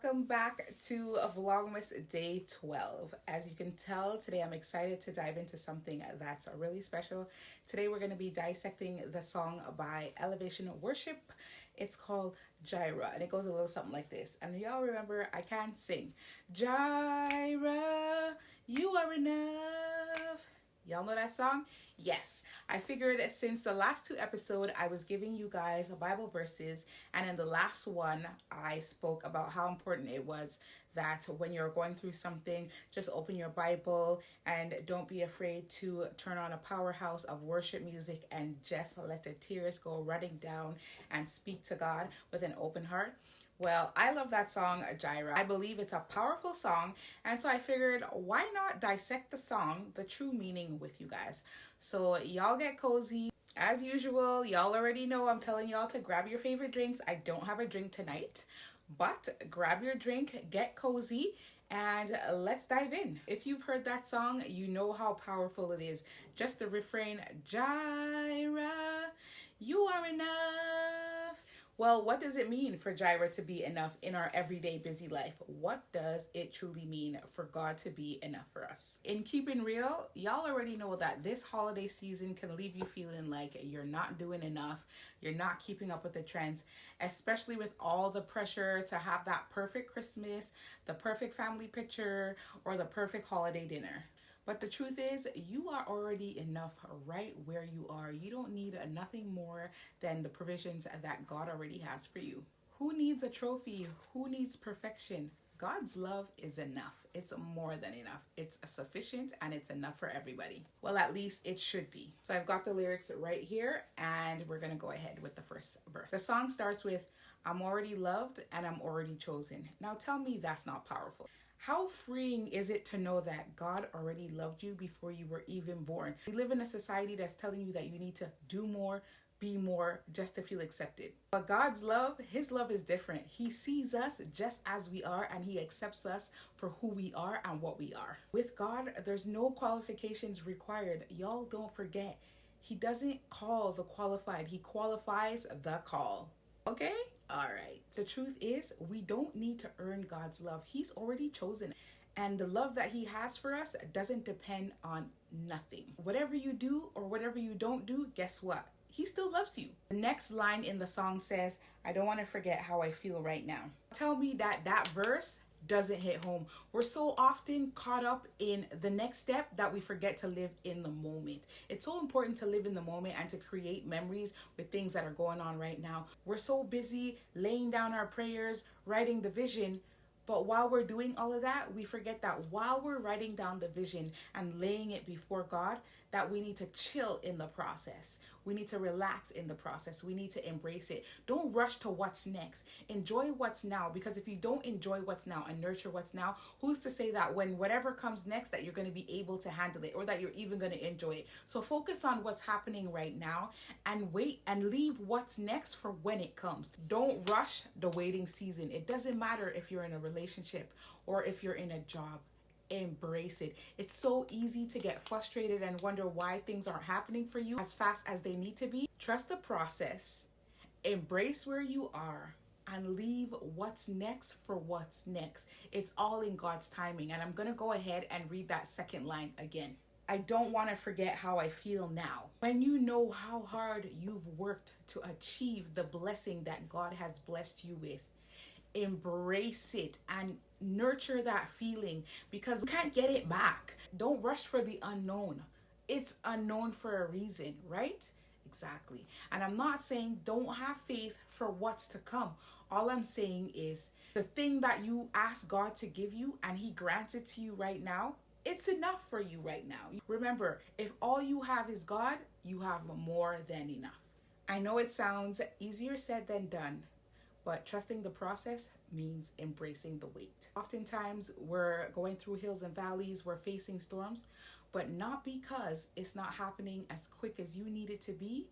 welcome back to Vlogmas Day 12. As you can tell, today I'm excited to dive into something that's really special. Today we're going to be dissecting the song by Elevation Worship. It's called Jireh, and it goes a little something like this. And y'all remember, I can't sing. Jireh, you are enough. Y'all know that song? Yes. I figured since the last two episodes, I was giving you guys Bible verses, and in the last one, I spoke about how important it was that when you're going through something, just open your Bible and don't be afraid to turn on a powerhouse of worship music and just let the tears go running down and speak to God with an open heart. Well, I love that song, Jireh. I believe it's a powerful song, and so I figured, why not dissect the song, the true meaning, with you guys? So y'all get cozy. As usual, y'all already know I'm telling y'all to grab your favorite drinks. I don't have a drink tonight, but grab your drink, get cozy, and let's dive in. If you've heard that song, you know how powerful it is. Just the refrain, Jireh, you are enough. Well, what does it mean for Jireh to be enough in our everyday busy life? What does it truly mean for God to be enough for us? In keeping real, y'all already know that this holiday season can leave you feeling like you're not doing enough, you're not keeping up with the trends, especially with all the pressure to have that perfect Christmas, the perfect family picture, or the perfect holiday dinner. But the truth is, you are already enough right where you are. You don't need nothing more than the provisions that God already has for you. Who needs a trophy? Who needs perfection? God's love is enough. It's more than enough. It's sufficient and it's enough for everybody. Well, at least it should be. So I've got the lyrics right here, and we're going to go ahead with the first verse. The song starts with, I'm already loved and I'm already chosen. Now tell me that's not powerful. How freeing is it to know that God already loved you before you were even born? We live in a society that's telling you that you need to do more, be more, just to feel accepted. But God's love, His love is different. He sees us just as we are, and He accepts us for who we are and what we are. With God, there's no qualifications required. Y'all don't forget, He doesn't call the qualified. He qualifies the call. Okay? All right. The truth is, we don't need to earn God's love. He's already chosen. And the love that He has for us doesn't depend on nothing. Whatever you do or whatever you don't do, guess what? He still loves you. The next line in the song says, I don't want to forget how I feel right now. Tell me that verse doesn't hit home. We're so often caught up in the next step that we forget to live in the moment. It's so important to live in the moment and to create memories with things that are going on right now. We're so busy laying down our prayers, writing the vision, but while we're doing all of that, we forget that while we're writing down the vision and laying it before God, that we need to chill in the process. We need to relax in the process. We need to embrace it. Don't rush to what's next. Enjoy what's now, because if you don't enjoy what's now and nurture what's now, who's to say that when whatever comes next that you're going to be able to handle it, or that you're even going to enjoy it? So focus on what's happening right now and wait and leave what's next for when it comes. Don't rush the waiting season. It doesn't matter if you're in a relationship or if you're in a job. Embrace it. It's so easy to get frustrated and wonder why things aren't happening for you as fast as they need to be. Trust the process, embrace where you are, and leave what's next for what's next. It's all in God's timing. And I'm going to go ahead and read that second line again. I don't want to forget how I feel now. When you know how hard you've worked to achieve the blessing that God has blessed you with, embrace it and nurture that feeling, because you can't get it back. Don't rush for the unknown. It's unknown for a reason, right? Exactly. And I'm not saying don't have faith for what's to come. All I'm saying is the thing that you ask God to give you and He grants it to you right now, it's enough for you right now. Remember, if all you have is God, you have more than enough. I know it sounds easier said than done, but trusting the process means embracing the wait. Oftentimes, we're going through hills and valleys, we're facing storms, but not because it's not happening as quick as you need it to be,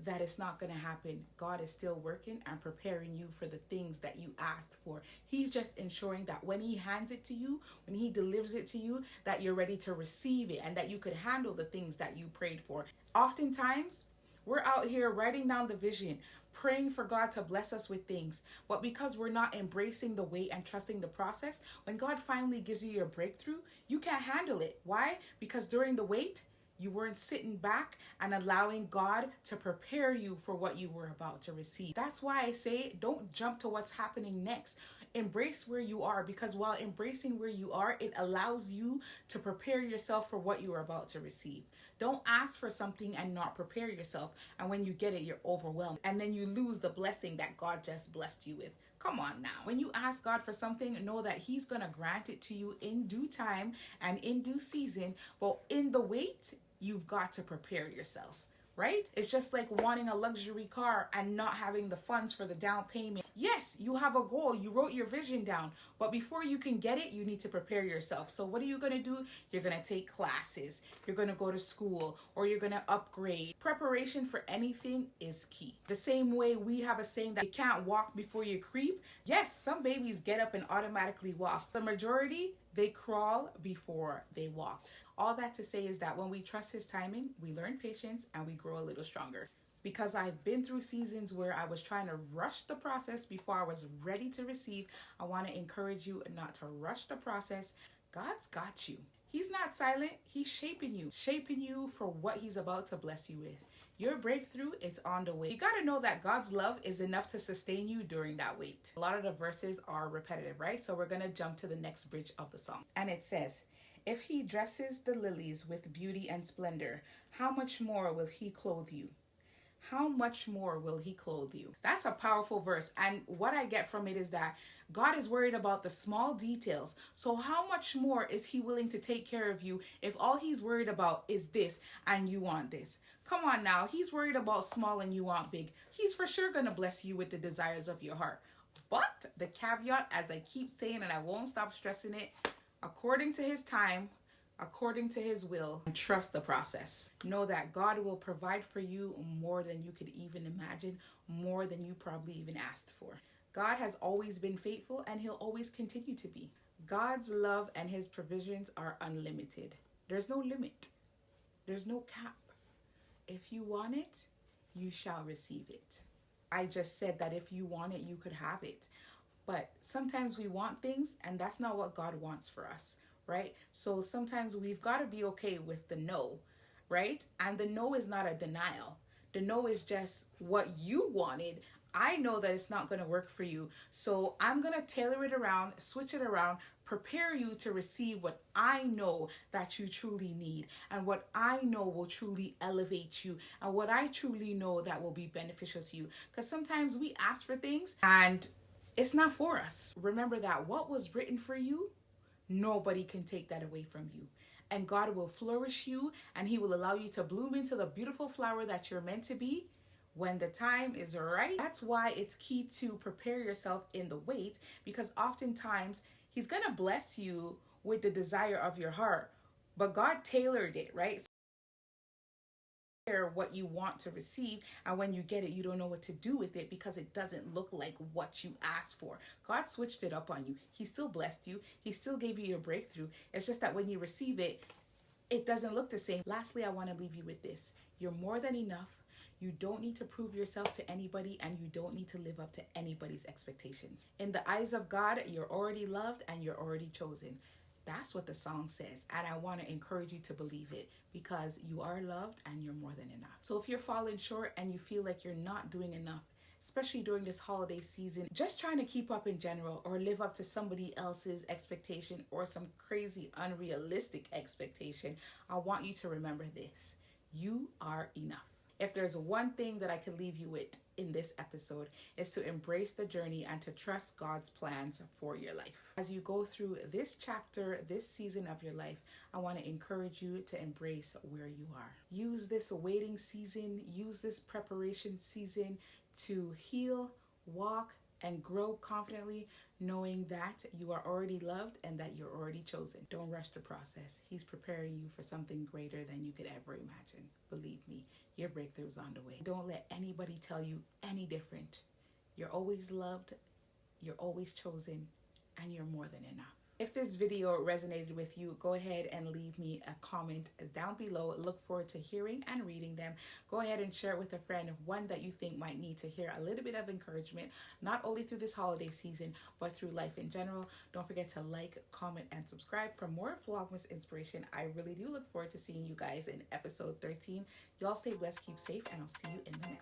that it's not going to happen. God is still working and preparing you for the things that you asked for. He's just ensuring that when He hands it to you, when He delivers it to you, that you're ready to receive it and that you could handle the things that you prayed for. Oftentimes, we're out here writing down the vision, praying for God to bless us with things. But because we're not embracing the wait and trusting the process, when God finally gives you your breakthrough, you can't handle it. Why? Because during the wait, you weren't sitting back and allowing God to prepare you for what you were about to receive. That's why I say don't jump to what's happening next. Embrace where you are, because while embracing where you are, it allows you to prepare yourself for what you are about to receive. Don't ask for something and not prepare yourself. And when you get it, you're overwhelmed. And then you lose the blessing that God just blessed you with. Come on now. When you ask God for something, know that He's going to grant it to you in due time and in due season. But in the wait, you've got to prepare yourself, right? It's just like wanting a luxury car and not having the funds for the down payment. Yes, you have a goal. You wrote your vision down. But before you can get it, you need to prepare yourself. So what are you going to do? You're going to take classes. You're going to go to school, or you're going to upgrade. Preparation for anything is key. The same way we have a saying that you can't walk before you creep. Yes, some babies get up and automatically walk. The majority, they crawl before they walk. All that to say is that when we trust His timing, we learn patience and we grow a little stronger. Because I've been through seasons where I was trying to rush the process before I was ready to receive, I want to encourage you not to rush the process. God's got you. He's not silent. He's shaping you for what He's about to bless you with. Your breakthrough is on the way. You got to know that God's love is enough to sustain you during that wait. A lot of the verses are repetitive, right? So we're going to jump to the next bridge of the song. And it says, "If He dresses the lilies with beauty and splendor, how much more will He clothe you? How much more will He clothe you?" That's a powerful verse. And what I get from it is that God is worried about the small details. So how much more is He willing to take care of you if all He's worried about is this and you want this? Come on now. He's worried about small and you want big. He's for sure going to bless you with the desires of your heart. But the caveat, as I keep saying, and I won't stop stressing it, according to His time, according to His will, and trust the process. Know that God will provide for you more than you could even imagine, more than you probably even asked for. God has always been faithful and He'll always continue to be. God's love and His provisions are unlimited. There's no limit. There's no cap. If you want it, you shall receive it. I just said that if you want it, you could have it. But sometimes we want things and that's not what God wants for us, right? So sometimes we've got to be okay with the no, right? And the no is not a denial. The no is just what you wanted. I know that it's not going to work for you. So I'm going to tailor it around, switch it around, prepare you to receive what I know that you truly need and what I know will truly elevate you and what I truly know that will be beneficial to you. Because sometimes we ask for things and it's not for us. Remember that what was written for you, nobody can take that away from you. And God will flourish you and He will allow you to bloom into the beautiful flower that you're meant to be when the time is right. That's why it's key to prepare yourself in the wait, because oftentimes He's going to bless you with the desire of your heart, but God tailored it, right? What you want to receive, and when you get it, you don't know what to do with it because it doesn't look like what you asked for. God switched it up on you. He still blessed you. He still gave you your breakthrough. It's just that when you receive it, it doesn't look the same. Lastly, I want to leave you with this. You're more than enough. You don't need to prove yourself to anybody, and you don't need to live up to anybody's expectations. In the eyes of God, you're already loved and you're already chosen. That's what the song says. And I want to encourage you to believe it, because you are loved and you're more than enough. So if you're falling short and you feel like you're not doing enough, especially during this holiday season, just trying to keep up in general or live up to somebody else's expectation or some crazy unrealistic expectation, I want you to remember this. You are enough. If there's one thing that I could leave you with in this episode, is to embrace the journey and to trust God's plans for your life. As you go through this chapter, this season of your life, I want to encourage you to embrace where you are. Use this waiting season, use this preparation season to heal, walk, and grow confidently, knowing that you are already loved and that you're already chosen. Don't rush the process. He's preparing you for something greater than you could ever imagine. Believe me, your breakthrough is on the way. Don't let anybody tell you any different. You're always loved, you're always chosen, and you're more than enough. If this video resonated with you, go ahead and leave me a comment down below. Look forward to hearing and reading them. Go ahead and share it with a friend, one that you think might need to hear a little bit of encouragement, not only through this holiday season, but through life in general. Don't forget to like, comment, and subscribe for more Vlogmas inspiration. I really do look forward to seeing you guys in episode 13. Y'all stay blessed, keep safe, and I'll see you in the next